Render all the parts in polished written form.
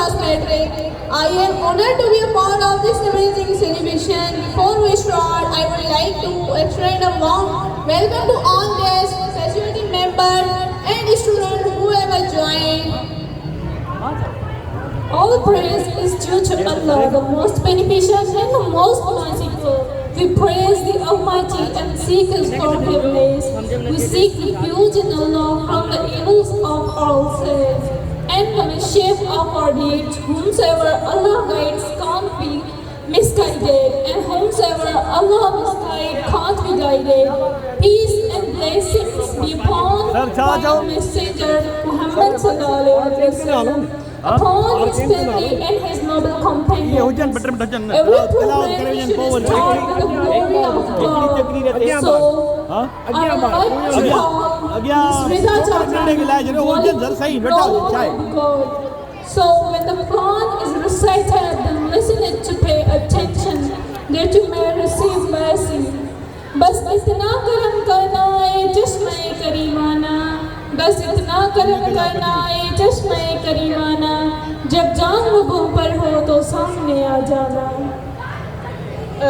class matric. I am honored to be a part of this amazing celebration. Before we start, I would like to extend a warm welcome to all guests, faculty members, and students who have joined. All praise is due to Allah, the most beneficent and the most merciful. We praise the Almighty and seek His forgiveness. We seek refuge in Allah from the evils of ourselves and the mischief of our deeds. Whomsoever Allah guides can't be misguided, and whomsoever Allah misguides can't be guided. Peace and blessings be upon the messenger Muhammad sallallahu alaihi wasallam, upon his family and his noble companions. Every program should start with the glory of God. So, I would like to call Ms. Rida Chakra, God. So, when the Quran is recited, then listen it to pay attention, that you may receive mercy. बस इतना करम करना है चश्मे करीमाना, बस इतना करम करना है चश्मे करीमाना, जब जान लबों पर हो तो सामने आ जाना।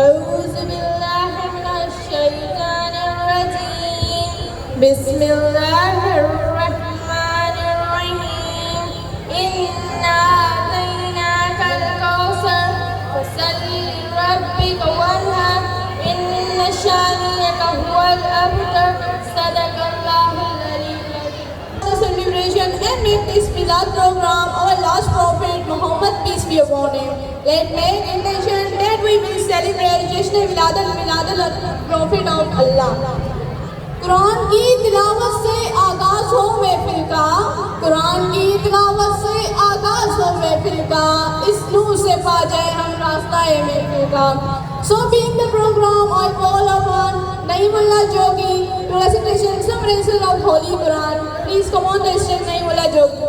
औज़ु बिल्लाहि मिनश शैतानिर रजीम, बिस्मिल्लाहिर रहमानिर रहीम, इन्ना अतैनाकल कौसर फसल्लि लिरब्बिका वन्हर, इन्ना शानिअका हुवल अबतर, सदक़ल्लाहुल अलीयुल अज़ीम। The celebration and make this Milad program our last Prophet Muhammad, peace be upon him. Let make intention that we will celebrate Jashn Milad Prophet of Allah. Quran की तिलावत से आगाज हो महफिल का, कुरान की तिलावत से आगाज हो महफिल का, इस नूर से पा जाए हम रास्ता महफिल का। So being the program, I call upon Naimullah Jogi to recitation some verses of Holy Quran. Please come on the stage, Naimullah Jogi.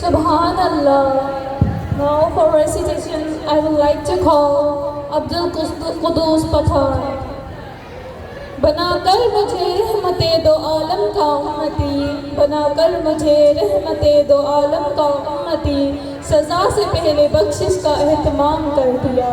Subhanallah. Now for recitation, I would like to call Abdul Qudus Pathan. बनाकर मुझे रहमते दो आलम का उम्मती, बनाकर मुझे रहमते दो आलम का उम्मती, सजा से पहले बख्शिश का एहतमाम कर दिया।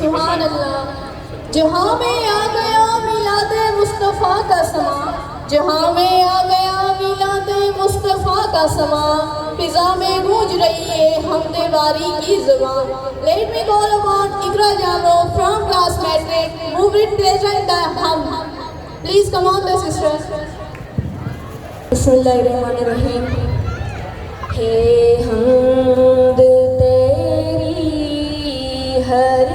सुभान अल्लाह। जहाँ में आ गया मिलादे मुस्तफ़ा का समा, जहाँ में आ गया मिलादे मुस्तफ़ा का समा, फिजा में गूंज रही है हमदे बारी की ज़ुबान। Let me call upon Iqra Jamro from class matric, who will present the hum. Please come on the sisters. बिस्मिल्लाहिर्रहमानिर्रहीम। हे हमद तेरी हर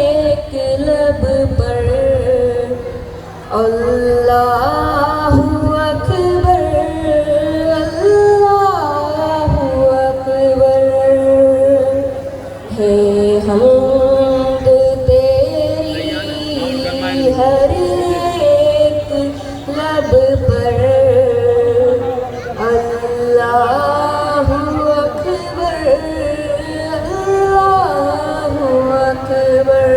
एक लब पर, अल्लाहु अकबर अल्लाहु अकबर। हे हमद तेरी हर एक लब पर, अल्लाहु अकबर अल्लाहु अकबर।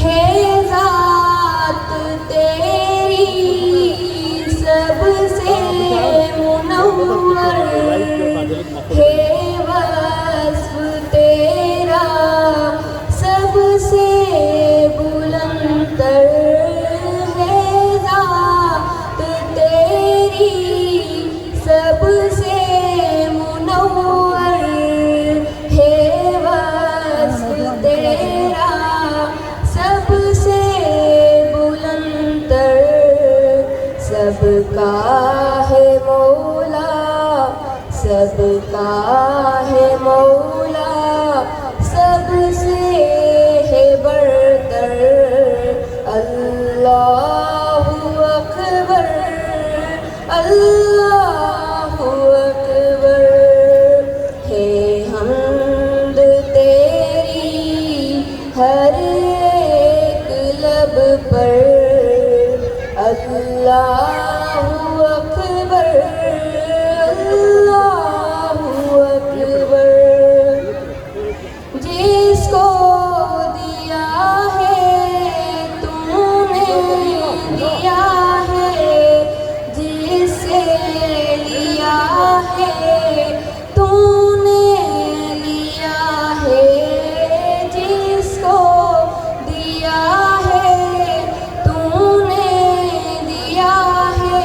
हे ज़ात तेरी सबसे मुनव्वर, हे वस्फ़ तेरा सबसे बुलंदतर, हे ज़ात तेरी सबसे मुनव्वर, हे वस्फ़ तेरा सबसे बुलंदतर। सबका है मौला, सबका है मौला, सबसे है बरतर, अल्लाहु अकबर अल्लाहु अकबर। हे हमद तेरी हर एक लब पर, अल्लाहु अकबर अल्लाहु अकबर। जिसको दिया है तूने दिया है, जिसे लिया है तूने लिया है, जिसको दिया है तूने दिया है,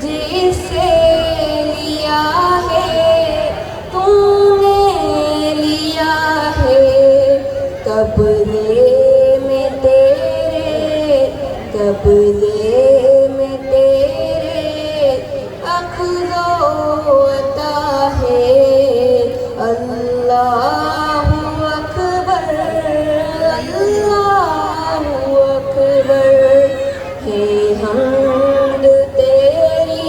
जिसे लिया है तूने लिया है। कब्रे में तेरे, कब्रे में तेरे अख़्ज़ो अता है, अल्लाहु अकबर अल्लाहु अकबर। हे हमद तेरी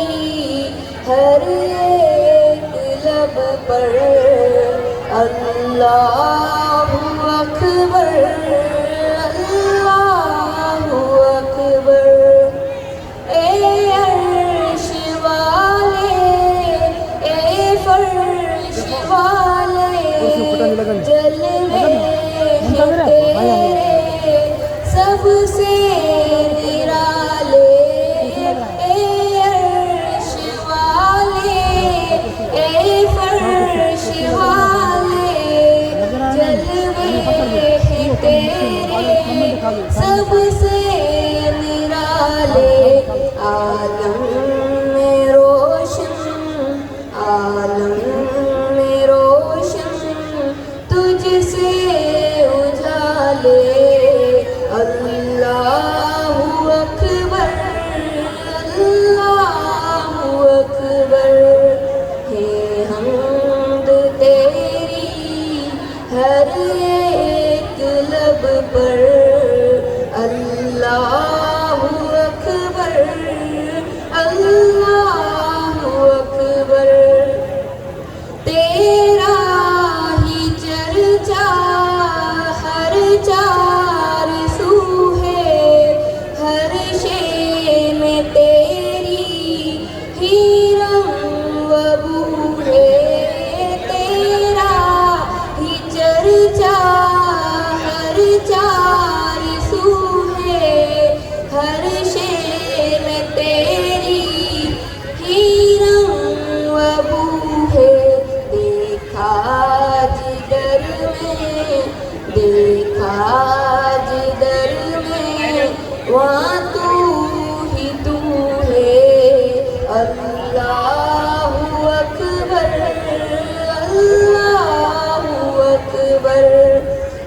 हर एक लब पर, अल्लाहु अकबर अल्लाहु अकबर। ए अर्श वाले, ए फर्श वाले, जलवे हैं तेरे सबसे निराले। ए अर्श वाले, ए फर्श वाले, जलवे हैं तेरे सबसे उजाले आलम में रोशन, आलम में रोशन तुझसे उजाले। अल्लाहु अकबर, अल्लाहु अकबर है हम्द तेरी हर एक लब पर। अल्लाहु अकबर, अल्लाहु अकबर तेरा ही चर्चा हर चार सू है, हर शे में तेरी ही रंग व बू है। तेरा ही चर्चा हर चार सू है, हर शे में तेरी ही रंग व बू है। देखा जिधर में, देखा जिधर में वहाँ तू ही तू है। अल्लाहु अकबर, अल्लाहु अकबर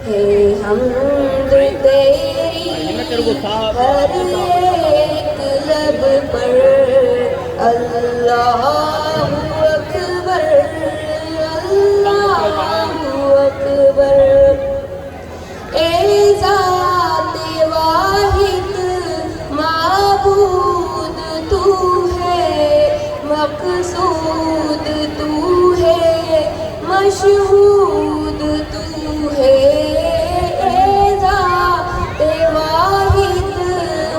है हम्द तेरी हर एक लब पर। अल्लाहु अकबर, अल्लाहु अकबर ए ज़ाते वाहिद माबूद तू है, मक़सूद तू है, मशहूद तू है। ए ज़ाते वाहिद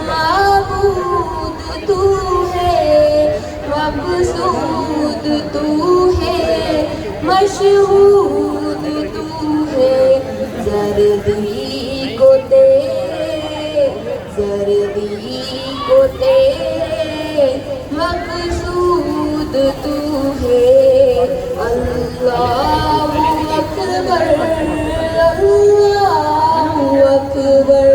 माबूद तू है, मक़सूद तू है, मशहूद तू है। ज़र्दी को तेरे, ज़र्दी को तेरे मक़सूद तू है। अल्लाहु अकबर, अल्लाहु अकबर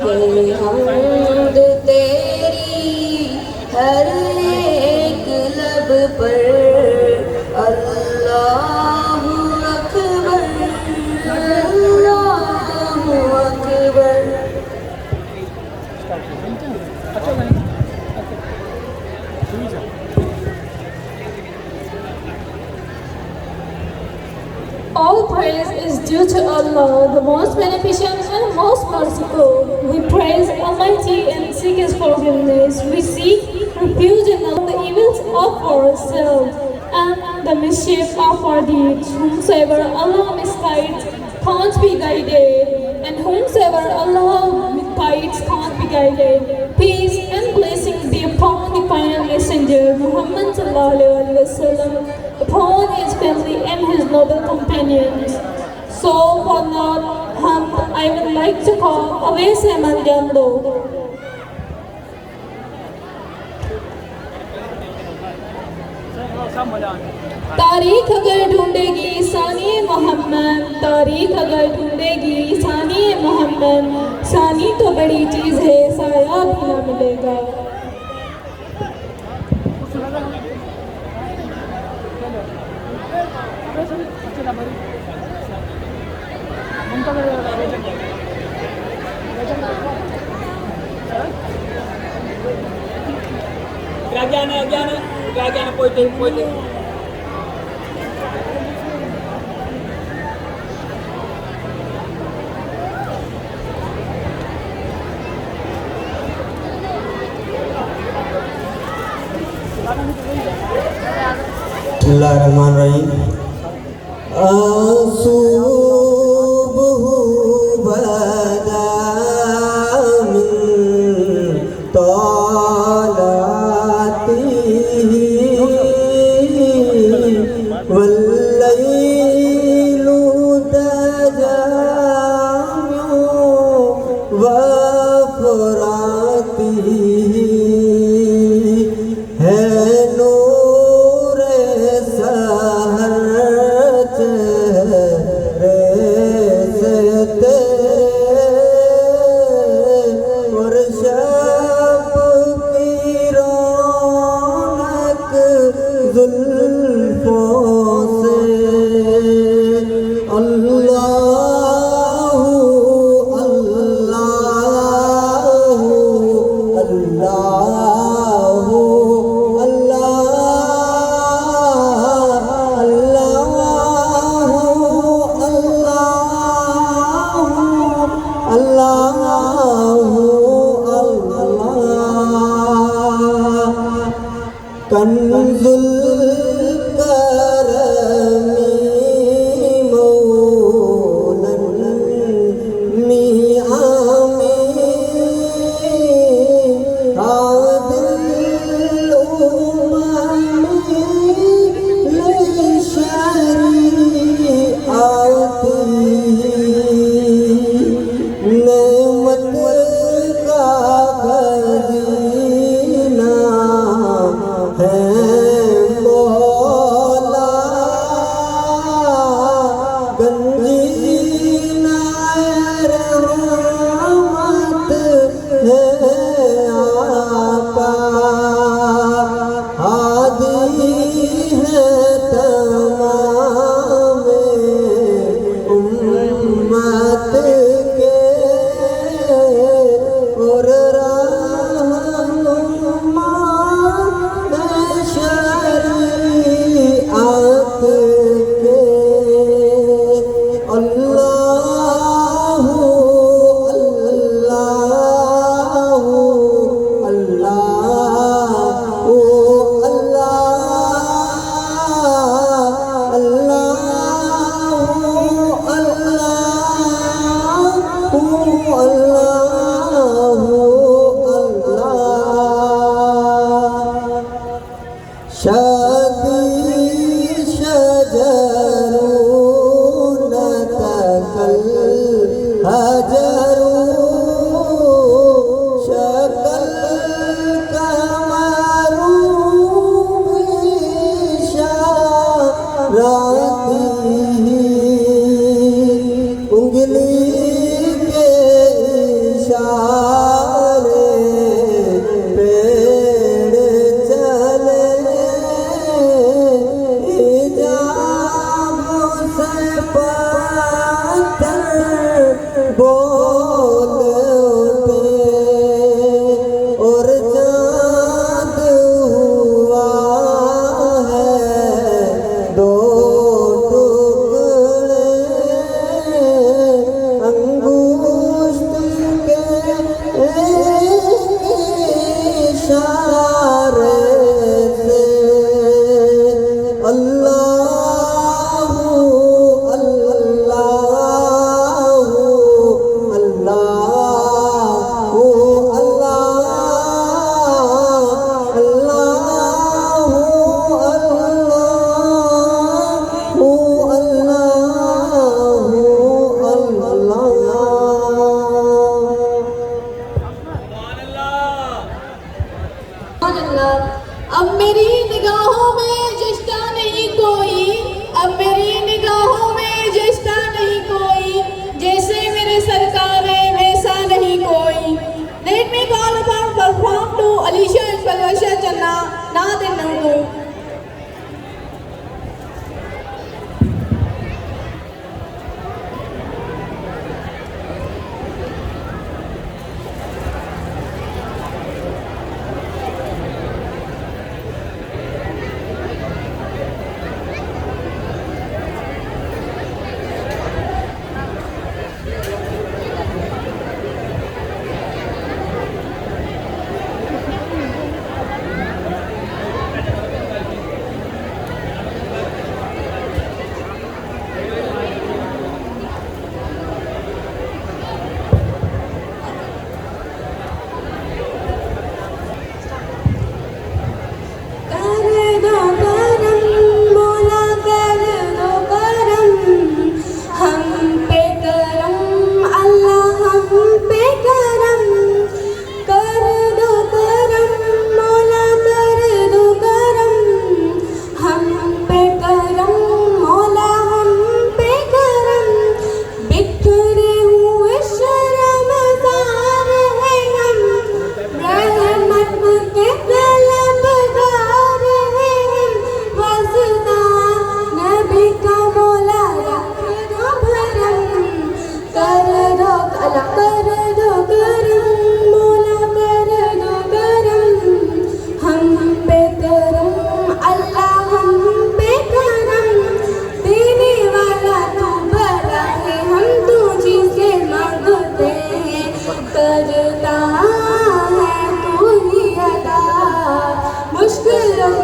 है हम्द तेरी हर एक लब पर। अल्लाहु अकबर, अल्लाहु Akbar. All praise is due to Allah, the most beneficent and most merciful. We praise Almighty and seek His forgiveness. We seek refuge in all the evils of ourselves and the mischief of our deeds. Whomsoever Allah misguides can't be guided, and whomsoever Allah guides can't be guided. Peace and blessings be upon the final messenger, Muhammad sallallahu alaihi wasallam, upon his family and his noble companions. So for now, I would like to call Awais Ahmad Jando. तारीख अगर ढूंढेगी सानी मोहम्मद, तारीख अगर ढूंढेगी सानी मोहम्मद, सानी तो बड़ी चीज़ है साया भी ना मिलेगा। Gagana pwede. बिस्मिल्लाहिर्रहमानिर्रहीम। असुबहु बदा मिन तालातिही वल्लैलु तजाम्यु वफ़रातिही है कंजुल करमी मौलन मियां में आदिल उमामी शरीआती नेमत का खजीना है मौला गंजीना रहमत है आका हादी है तमाम उम्मत के और रहनुमा शरीअत के अल्लाहु अल्लाहु अल्लाहु शादी शजरून तकल हजरू शकल कमरू इशाराती उंगली के इशारे पेड़ चले बोल उठे और चाँद हुआ है दो टुकड़े अंगूष्ठ के इशारे से अल्लाहु अल्लाहु अल्लाहु अल्लाहु अल्लाहु अब मेरी निगाहों में जिस्ता नहीं कोई, अब मेरी निगाहों में जिस्ता नहीं कोई, जैसे मेरे सरकार है वैसा नहीं कोई। Let me call upon perform to Alicia and Palvasha Channa, Nath and Nangu. करता है तू ही अदा मुश्किलों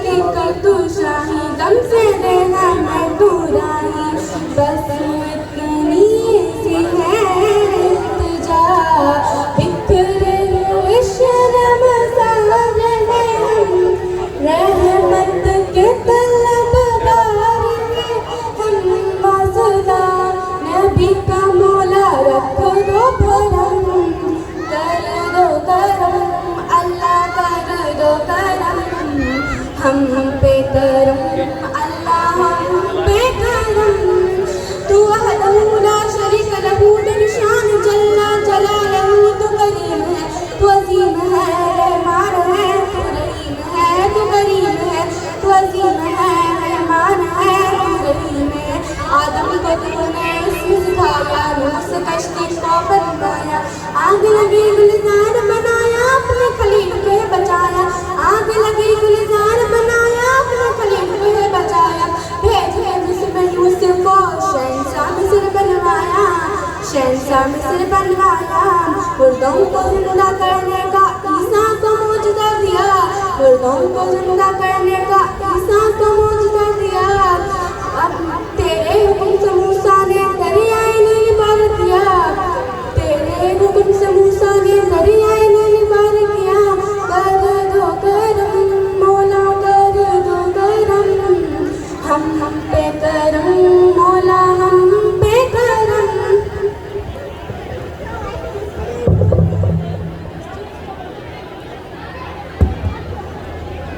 हम पे करम अल्लाह हम पे करम तू वहदहू ला शरीक लहू निशान जल्ला जलालहू तू करीम है तू अजीम है रहमान है तू रहीम है तू करीम है तू अजीम है रहमान है तू रहीम है आदम को तूने इसमें सिखाया नूह से कश्ती को बनवाया आग लगी गुलजार बनाया अपने खलील के बचाया आग लगी गुलजार बनाया अपने खलील के बचाया भेजे जिसमें यूसुफ को शहंशाह मिस्र बनवाया शहंशाह मिस्र बनवाया मुर्दों को जिंदा करने का ईसा को मौजूदा दिया मुर्दों को जिंदा करने का ईसा को मौजूदा दिया अब तेरे हुक्म से मूसा ने दरियाए नील पार किया तेरे हुक्म से मूसा ने दरियाए नील पार किया कर दो करम मौला कर दो करम हम पे करम मौला हम पे करम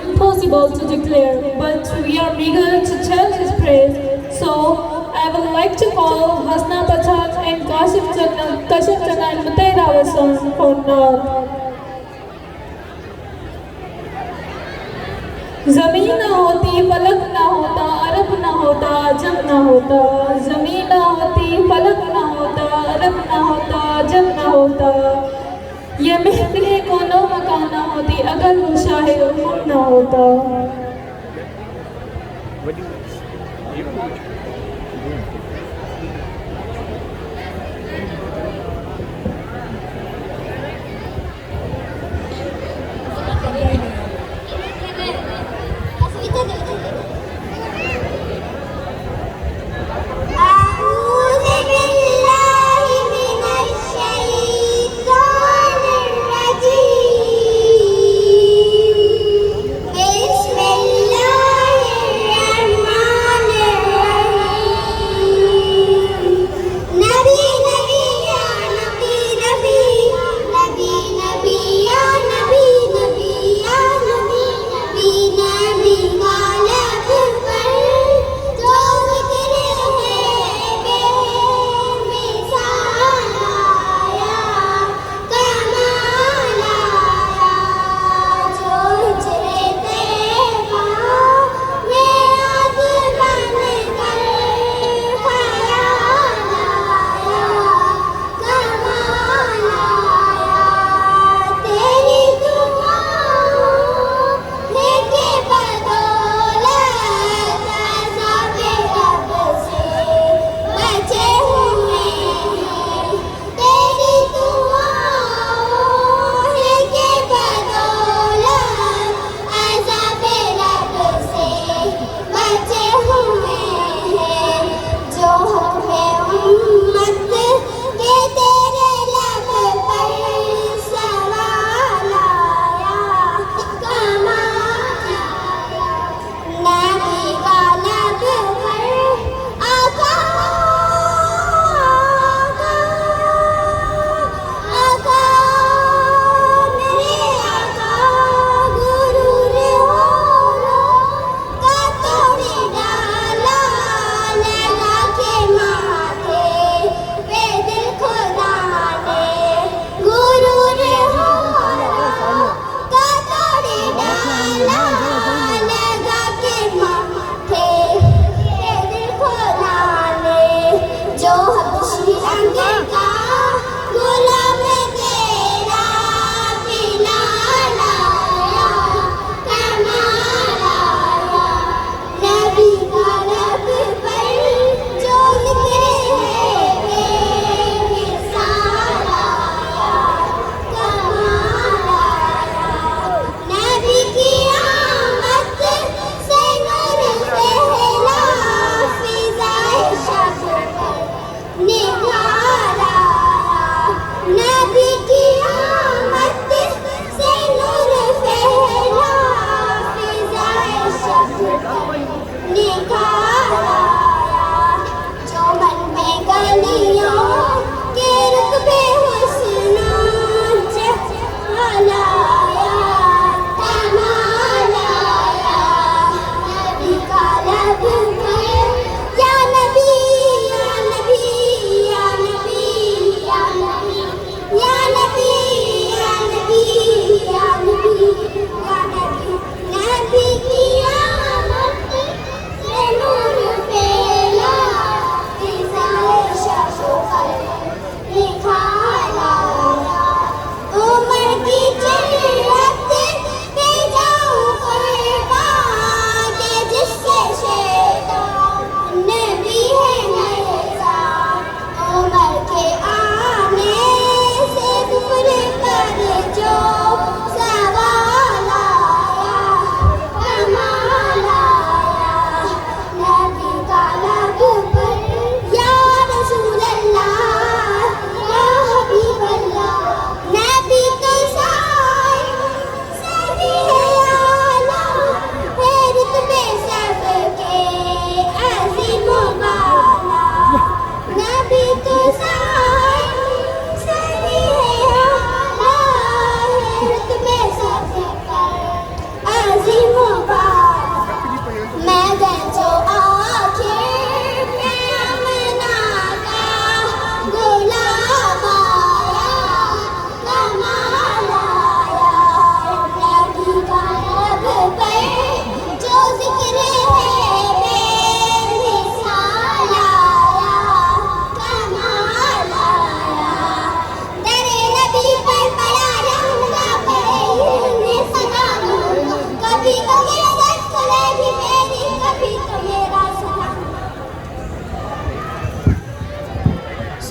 impossible to declare, but we are eager to tell his praise. So, I would like to call Hasna Pachan and Kashif Chana and Mutaira Wasan for now. ज़मीन ना होती फलक ना होता अरब ना होता जब ना होता ज़मीन ना होती फलक ना होता अरब ना होता जब ना होता ये महफिले कोनो मकान ना होती अगर वो शाहे उम्म ना होता बिस्मिल्लाहिर्रहमानिर्रहीम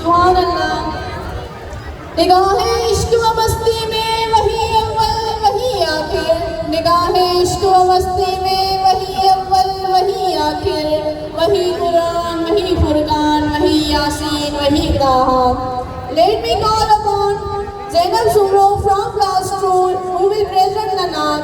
सुभान अल्लाह। निगाहे इश्क व मस्ती में वही अव्वल वही आखिर, निगाहे इश्क व मस्ती में वही अव्वल वही आखिर, वही कुरान वही फुरकान वही यासीन वही ताहा। Let me call upon Zainab Sumro from class 2 who will present the Naat.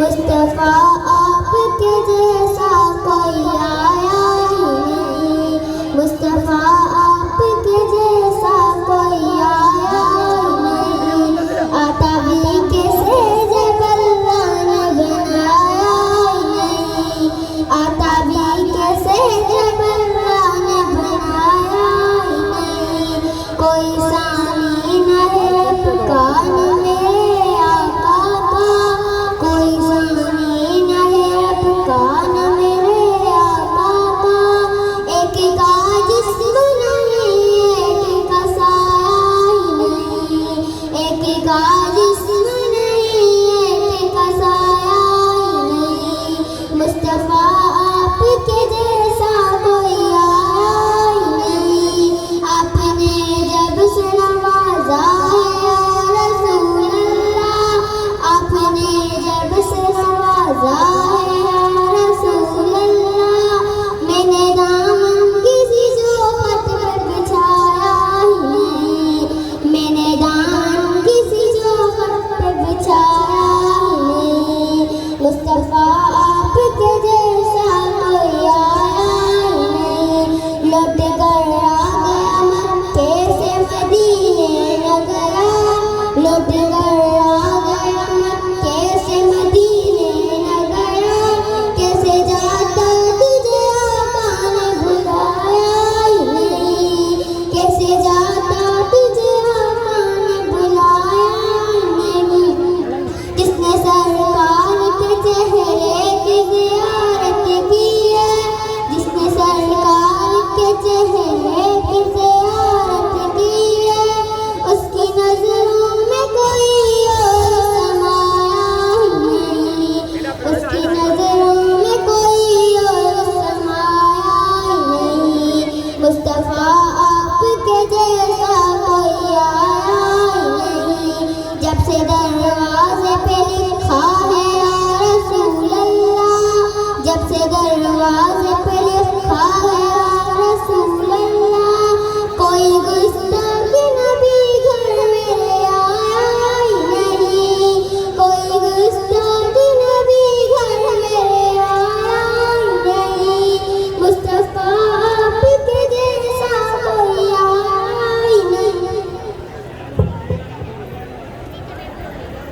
Mustafa आपके जैसा कोई आया ही नहीं, मुस्तफ़ा आपके जैसा कोई आया ही नहीं, आता भी कैसे जब अल्लाह ने बनाया ही नहीं, आता भी कैसे जब अल्लाह ने बनाया ही नहीं, कोई सानी न है पुकार मेरे आका का, कोई सानी न है पुकार मेरे आका का, एक का जिस्म नहीं एक का साया ही नहीं, एक का जिस्म नहीं एक का साया ही नहीं, मुस्तफ़ा आपके जैसा कोई आया ही नहीं, आपने जब से नवाजा है या रसूल अल्लाह, आपने जब से नवाजा है या रसूल अल्लाह, मैंने दामन किसी जोहत पर बिछाया ही नहीं, मैंने दामन किसी जोहत पर बिछाया ही नहीं, मुस्तफ़ा आपके जैसा कोई आया ही नहीं, लौट कर आ गया मक्के से मदीने नगरा, लौट कर आ गया मक्के से मदीने नगरा, कैसे जाता तुझे आका ने बुलाया ही नहीं, कैसे जाता तुझे आका ने बुलाया ही नहीं, जिसने सरकार के चेहरे की ज़ियारत की है, जिसने सरकार के चेहरे की ज़ियारत की है, उसकी नज़रों में कोई और समाया ही नहीं, उसकी नज़रों में कोई और समाया ही नहीं, मुस्तफ़ा आपके जैसा